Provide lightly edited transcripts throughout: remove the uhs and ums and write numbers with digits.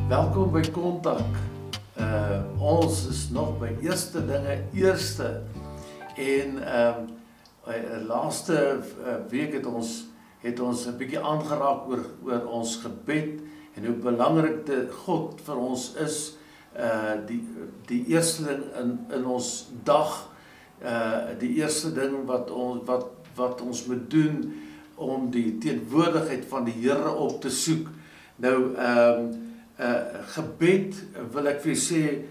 Welkom by Kontak. Ons is nog by eerste dinge eerste. En laaste week het ons 'n bietjie aangeraak oor ons gebed en hoe belangrik dit God vir ons is. Die eerste ding in ons dag, die eerste ding wat ons moet doen om die teenwoordigheid van die Here op te soek. Nou, gebed, wil ek vir sê,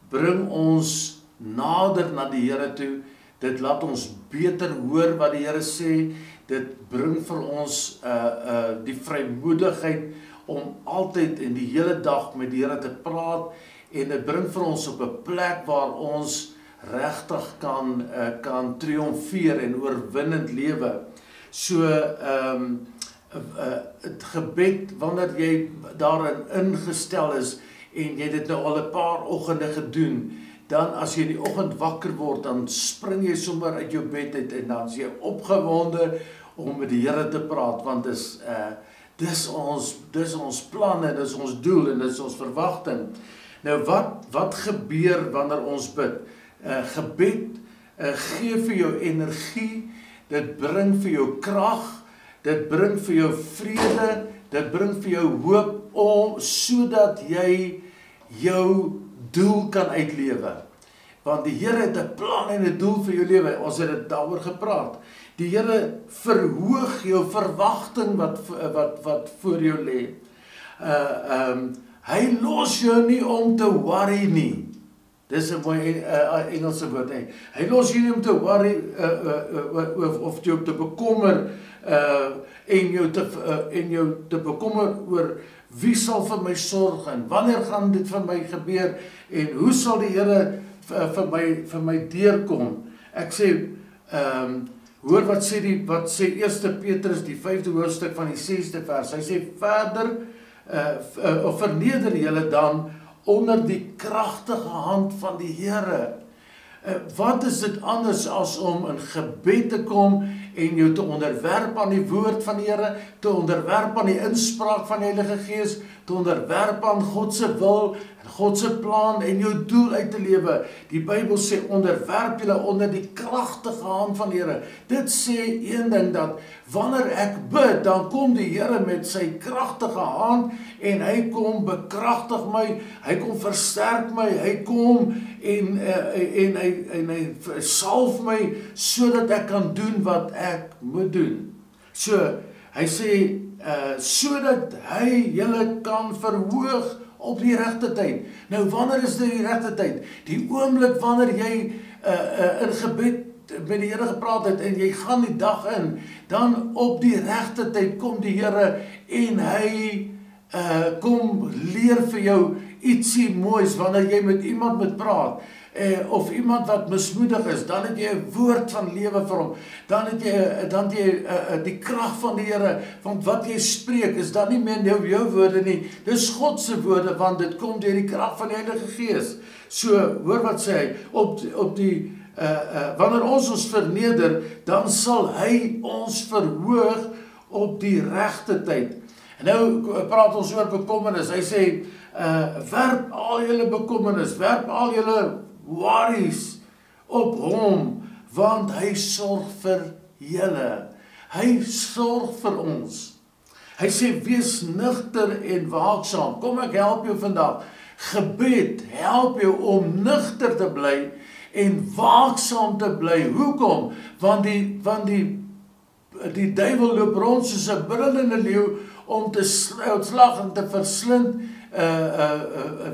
bring ons nader na die Here toe. Dit laat ons beter hoor wat die Here sê. Dit bring vir ons die vrymoedigheid om altyd en die hele dag met die Here te praat. En dit bring vir ons op 'n plek waar ons regtig kan triomfeer en oorwinnend lewe. So, het gebed, wanneer jy daarin ingestel is en jy dit nou al 'n paar oggende gedoen, dan as jy in die oggend wakker word, dan spring jy sommer uit jou bed uit en dan is jy opgewonde om met die Here te praat, want dis ons plan en dis ons doel en dis ons verwagting. Nou wat gebeur wanneer ons bid? Gebed gee vir jou energie, dit bring vir jou krag, dit bring vir jou vrede, dit bring vir jou hoop sodat jy jou doel kan uitlewe. Want die Here het 'n plan en 'n doel vir jou lewe. Ons het dit daaroor gepraat. Die Here verhoog jou verwagting wat voor jou lê. Hy los jou nie om te worry nie. Dis 'n mooi Engelse woord. Hy los jou nie om te worry of jou te bekommer en jou te bekommer oor wie sal vir my sorg en wanneer gaan dit vir my gebeur en hoe sal die Here vir my deurkom. Ek sê hoor wat sê 1 Petrus die 5de hoofstuk van die 6de vers. Hy sê verder of verneder julle dan onder die kragtige hand van die Here. Wat is dit anders as om in gebed te kom en jou te onderwerp aan die woord van die Here, te onderwerp aan die inspraak van die Heilige Gees, te onderwerp aan God se wil en God se plan en jou doel uit te lewe. Die Bybel sê onderwerp julle onder die kragtige hand van die Here. Dit sê een ding dat wanneer ek bid, dan kom die Here met sy kragtige hand en hy kom bekragtig my, hy kom versterk my, hy kom en hy salf my sodat ek kan doen wat ek moet doen. So, hy sê sodat hy julle kan verhoog op die regte tyd. Nou, wanneer is dit die regte tyd? Die oomblik wanneer jy in gebed met die Here gepraat het en jy gaan die dag in, dan op die regte tyd kom die Here en hy kom leer vir jou ietsie moois wanneer jy met iemand moet praat. Of iemand wat mismoedig is, dan het jy 'n woord van lewe vir hom, dan het jy die krag van die Here, want wat jy spreek is dan nie meer jou woorde nie, dis God se woorde, want dit kom deur die krag van die Heilige Gees. So, hoor wat sê hy, wanneer ons verneder, dan sal hy ons verhoog op die regte tyd. En nou praat ons oor bekommernis, hy sê, werp al julle bekommernis, werp al julle worries op hom, want hy sorg vir julle. Hy sorg vir ons. Hy sê, wees nugter en waaksaam. Kom ek help jou vandag. Gebed help jou om nugter te bly en waaksaam te bly. Hoekom? Want die duiwel loop rond soos 'n brullende leeu om te slag en te verslind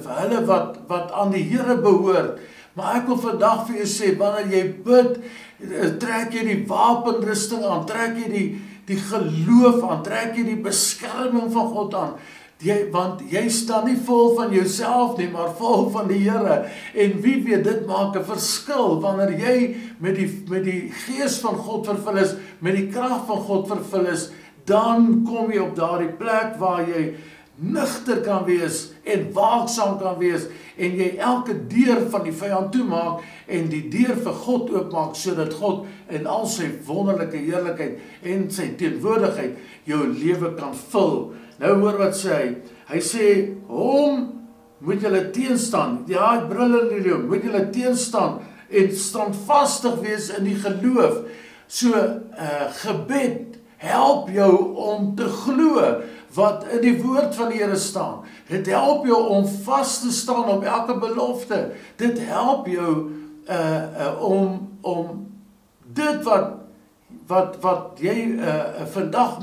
hulle wat aan die Here behoort. Maar ek wil vandag vir jou sê, wanneer jy bid, trek jy die wapenrusting aan, trek jy die geloof aan, trek jy die beskerming van God aan, want jy staan nie vol van jouself nie, maar vol van die Here. En wie weet, dit maak 'n verskil, wanneer jy met die gees van God vervul is, met die krag van God vervul is, dan kom jy op daardie plek waar jy nugter kan wees en waaksaam kan wees en jy elke deur van die vyand toemaak en die deur vir God oopmaak sodat God in al sy wonderlike heerlikheid en sy teenwoordigheid jou lewe kan vul. Nou hoor wat sê hy. Hy sê hom moet julle teenstaan. Ja, ek brul in die leeu. Moet julle teenstaan en standvastig wees in die geloof. So gebed help jou om te glo wat in die woord van die Here staan. Dit help jou om vas te staan op elke belofte. Dit help jou om dit wat jy vandag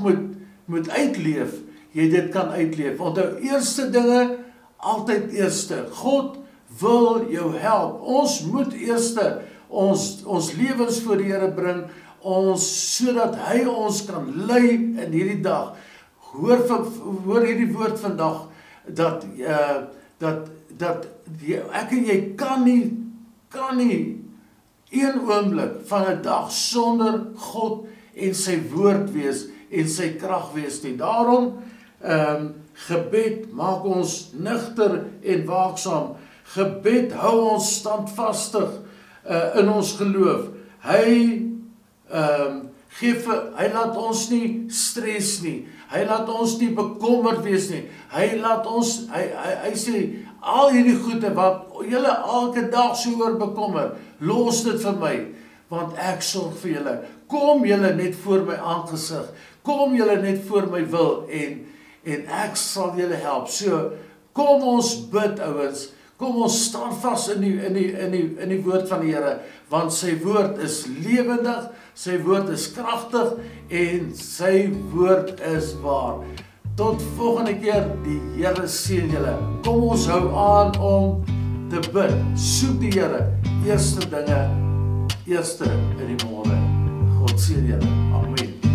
moet uitleef, jy dit kan uitleef. Onthou, eerste dinge, altyd eerste. God wil jou help. Ons moet eerste ons lewens voor die Here bring, sodat hy ons kan lei in hierdie dag. Hoor hierdie woord vandag, dat ek en jy kan nie een oomblik van 'n dag sonder God en sy woord wees en sy krag wees nie. Daarom gebed maak ons nugter en waaksaam. Gebed hou ons standvastig in ons geloof. Hy laat ons nie stres nie. Hy laat ons nie bekommerd wees nie. Hy sê, al hierdie goede wat julle elke dag so oor bekommer, los dit vir my, want ek sorg vir julle. Kom julle net voor my aangesig, kom julle net voor my wil, en ek sal julle help. So, kom ons bid, ouens, kom ons staan vas in die woord van die Here, want sy woord is lewendig, sy woord is kragtig, en sy woord is waar. Tot volgende keer, die Here seën julle. Kom ons hou aan om te bid. Soek die Here, eerste dinge, eerste in die môre. God seën julle. Amen.